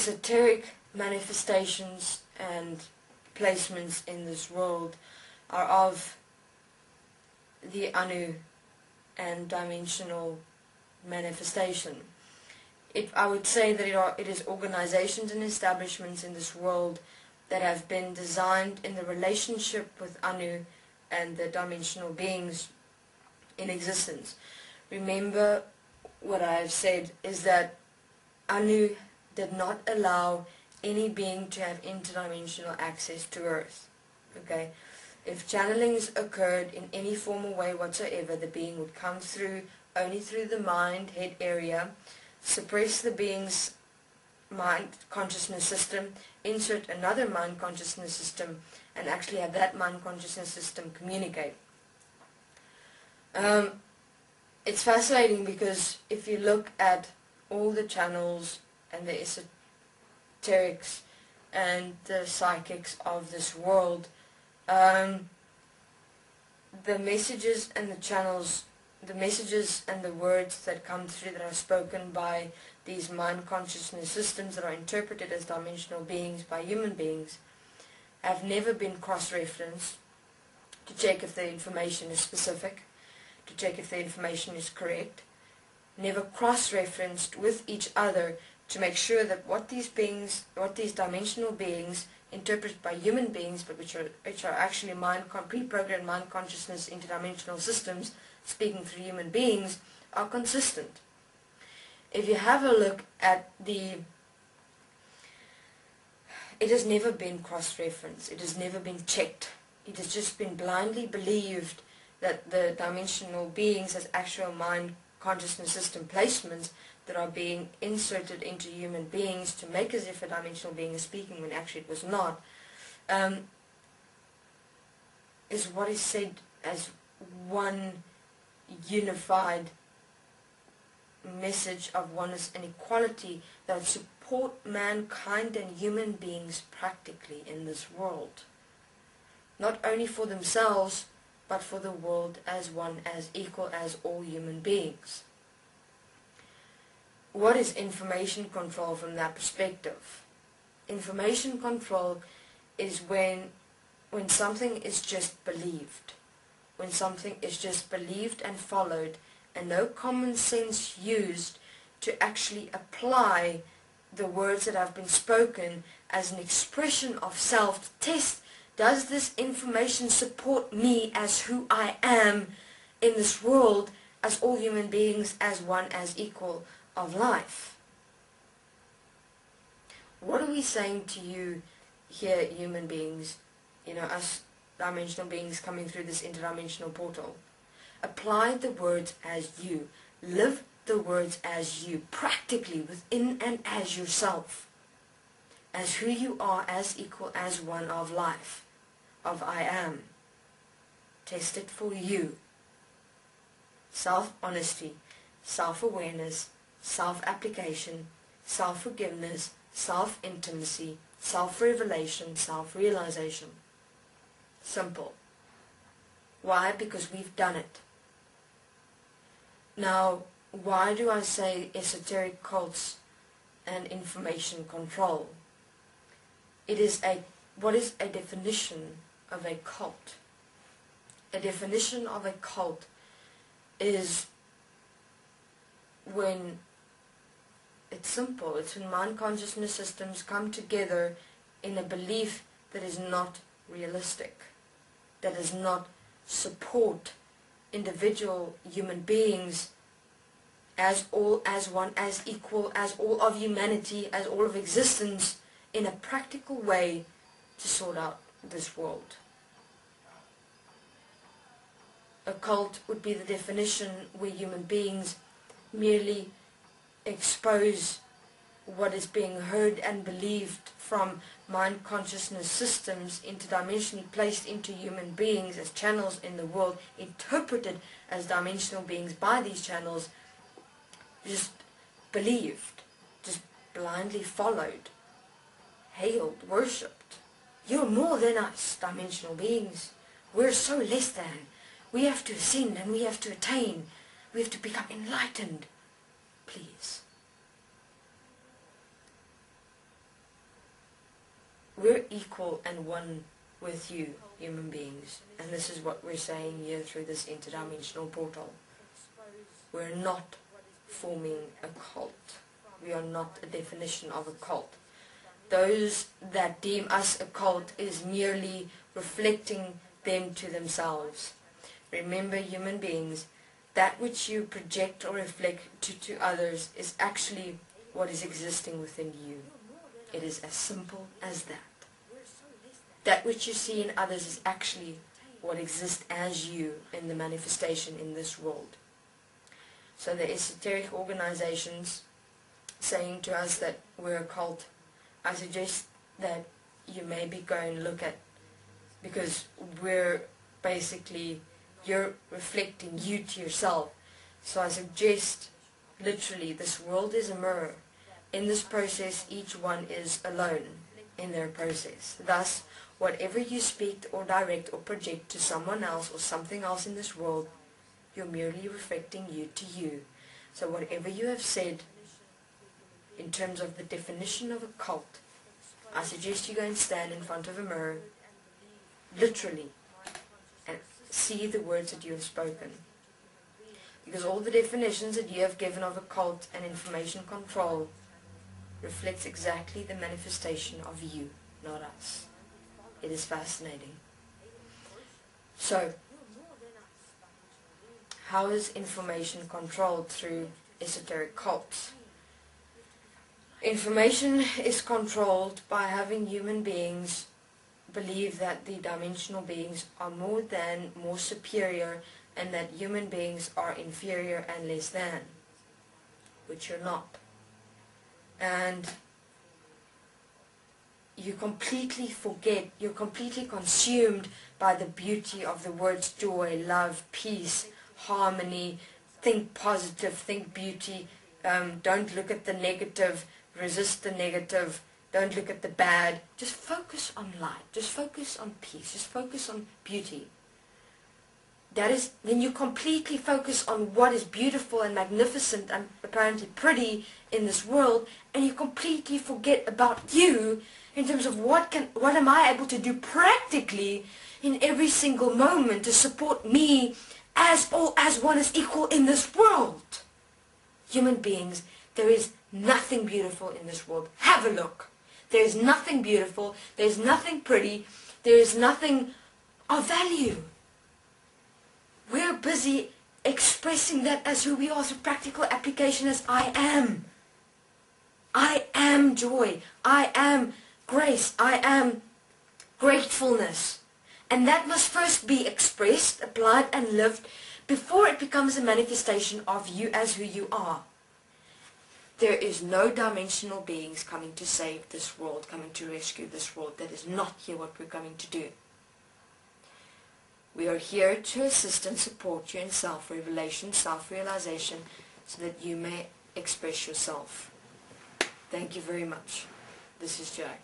esoteric manifestations and placements in this world are of the Anu and dimensional manifestation. I would say that it is organizations and establishments in this world that have been designed in the relationship with Anu and the dimensional beings in existence. Remember, what I have said is that Anu did not allow any being to have interdimensional access to Earth. Okay? If channelings occurred in any form or way whatsoever, the being would come through only through the mind, head area, suppress the being's mind consciousness system, insert another mind consciousness system, and actually have that mind consciousness system communicate. It's fascinating because if you look at all the channels and the esoterics and the psychics of this world, the messages and the channels, the messages and the words that come through that are spoken by these mind consciousness systems that are interpreted as dimensional beings by human beings have never been cross-referenced to check if the information is specific, to check if the information is correct, never cross-referenced with each other to make sure that what these dimensional beings interpreted by human beings, but which are actually pre-programmed mind consciousness interdimensional systems speaking through human beings, are consistent. If you have a look at it has never been cross-referenced, it has never been checked, it has just been blindly believed that the dimensional beings as actual mind consciousness system placements that are being inserted into human beings to make as if a dimensional being is speaking when actually it was not, is what is said as one unified message of oneness and equality that support mankind and human beings practically in this world. Not only for themselves, but for the world as one, as equal as all human beings. What is information control from that perspective? Information control is when something is just believed. When something is just believed and followed, and no common sense used to actually apply the words that have been spoken as an expression of self to test, does this information support me as who I am in this world, as all human beings, as one, as equal of life? What are we saying to you here, human beings, us dimensional beings coming through this interdimensional portal? Apply the words as you. Live the words as you, practically within and as yourself. As who you are, as equal as one of life, of I am. Test it for you. Self-honesty, self-awareness, self-application, self-forgiveness, self-intimacy, self-revelation, self-realization. Simple. Why? Because we've done it. Now, why do I say esoteric cults and information control? What is a definition of a cult? A definition of a cult is when it's simple. It's when mind consciousness systems come together in a belief that is not realistic, that does not support individual human beings as all, as one, as equal, as all of humanity, as all of existence, in a practical way to sort out this world. A cult would be the definition where human beings merely expose what is being heard and believed from mind consciousness systems interdimensionally placed into human beings as channels in the world, interpreted as dimensional beings by these channels, just believed, just blindly followed, hailed, worshipped. You're more than us, dimensional beings. We're so less than. We have to ascend and we have to attain. We have to become enlightened. Please. we're equal and one with you, human beings. And this is what we're saying here through this interdimensional portal. We're not forming a cult. We are not a definition of a cult. Those that deem us a cult is merely reflecting them to themselves. Remember, human beings, that which you project or reflect to others is actually what is existing within you. It is as simple as that. That which you see in others is actually what exists as you in the manifestation in this world. So the esoteric organizations saying to us that we're a cult, I suggest that you maybe go and look at, because we're basically, you're reflecting you to yourself. So I suggest, literally, this world is a mirror. In this process, each one is alone in their process. Thus, whatever you speak or direct or project to someone else or something else in this world, you're merely reflecting you to you. So whatever you have said in terms of the definition of a cult, I suggest you go and stand in front of a mirror, literally, and see the words that you have spoken. Because all the definitions that you have given of a cult and information control reflects exactly the manifestation of you, not us. It is fascinating. So, how is information controlled through esoteric cults? Information is controlled by having human beings believe that the dimensional beings are more than, more superior, and that human beings are inferior and less than, which you're not. And you completely forget, you're completely consumed by the beauty of the words joy, love, peace, harmony. Think positive, think beauty. Don't look at the negative, resist the negative. Don't look at the bad. Just focus on light. Just focus on peace. Just focus on beauty. That is, then you completely focus on what is beautiful and magnificent and apparently pretty in this world, and you completely forget about you in terms of what am I able to do practically in every single moment to support me as one is equal in this world. Human beings, there is nothing beautiful in this world. Have a look. There is nothing beautiful. There is nothing pretty. There is nothing of value. We're busy expressing that as who we are through practical application as I am. I am joy. I am grace. I am gratefulness. And that must first be expressed, applied, and lived before it becomes a manifestation of you as who you are. There is no dimensional beings coming to save this world, coming to rescue this world. That is not here what we're coming to do. We are here to assist and support you in self-revelation, self-realization, so that you may express yourself. Thank you very much. This is Jack.